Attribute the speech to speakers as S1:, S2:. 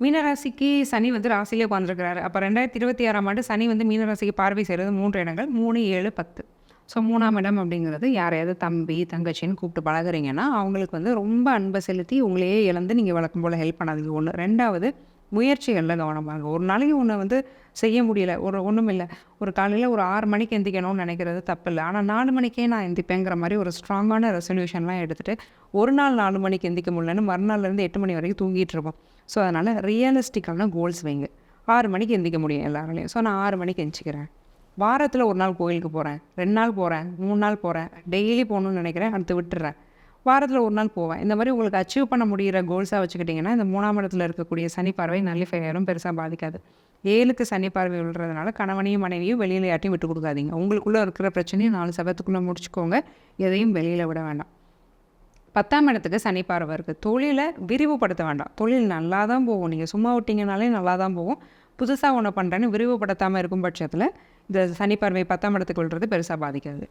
S1: மீனராசிக்கு சனி வந்து ராசியிலே உட்காந்துருக்கிறாரு. அப்போ 2026ஆம் ஆண்டு சனி வந்து மீனராசிக்கு பார்வை செய்கிறது 3 இடங்கள் 3, 7, 10. ஸோ 3ஆம் இடம் அப்படிங்கிறது யாரையாவது தம்பி, தங்கச்சின்னு கூப்பிட்டு பழகுறீங்கன்னா, அவங்களுக்கு வந்து ரொம்ப அன்பை செலுத்தி உங்களையே இழந்து நீங்கள் வழக்கம் போல் ஹெல்ப் பண்ணாதீங்க. 1. 2வது முயற்சிகளில் கவனமாங்க. ஒரு நாளைக்கு ஒன்று வந்து செய்ய முடியல, ஒன்றும் இல்லை, ஒரு காலையில் ஒரு 6 மணிக்கு எந்திக்கணும்னு நினைக்கிறது தப்பு இல்லை. ஆனால் 4 மணிக்கே நான் எந்திப்பேங்கிற மாதிரி ஒரு ஸ்ட்ராங்கான ரெசல்யூஷன்லாம் எடுத்துகிட்டு ஒரு நாள் 4 மணிக்கு எந்திக்க முடியலன்னு மறுநாள்லேருந்து 8 மணி வரைக்கும் தூங்கிட்டு இருப்போம். ஸோ அதனால் ரியலிஸ்டிக்கான கோல்ஸ் வைங்க. 6 மணிக்கு எந்திக்க முடியும் எல்லாராலையும். ஸோ நான் 6 மணிக்கு எந்திரிக்கிறேன். வாரத்தில் 1 நாள் கோயிலுக்கு போகிறேன், 2 நாள் போகிறேன், 3 நாள் போகிறேன், டெய்லி போகணுன்னு நினைக்கிறேன், அடுத்து விட்டுறேன். வாரத்தில் 1 நாள் போவேன். இந்த மாதிரி உங்களுக்கு அச்சீவ் பண்ண முடிகிற கோல்ஸாக வச்சுக்கிட்டிங்கன்னா, இந்த 3ஆம் இடத்துல இருக்கக்கூடிய சனி பார்வை நல்லிஃபை ஆயிரும், பெருசாக பாதிக்காது. 7க்கு சனி பார்வை விழுறதுனால கணவனையும் மனைவியும் வெளியில் யார்ட்டையும் விட்டு கொடுக்காதீங்க. உங்களுக்குள்ளே இருக்கிற பிரச்சனையை 4 செவத்துக்குள்ளே முடிச்சுக்கோங்க. எதையும் வெளியில் விட வேண்டாம். 10ஆம் இடத்துக்கு சனி பார்வை இருக்குது. தொழிலை விரிவுபடுத்த வேண்டாம். தொழில் நல்லா தான் போகும். நீங்கள் சும்மா விட்டிங்கனாலே நல்லா தான் போகும். புதுசாக ஒன்று பண்ணுறேன்னு விரிவுபடுத்தாமல் இருக்கும் பட்சத்தில் இந்த சனி பார்வை 10ஆம் இடத்துக்கு விழுறது பெருசாக பாதிக்காது.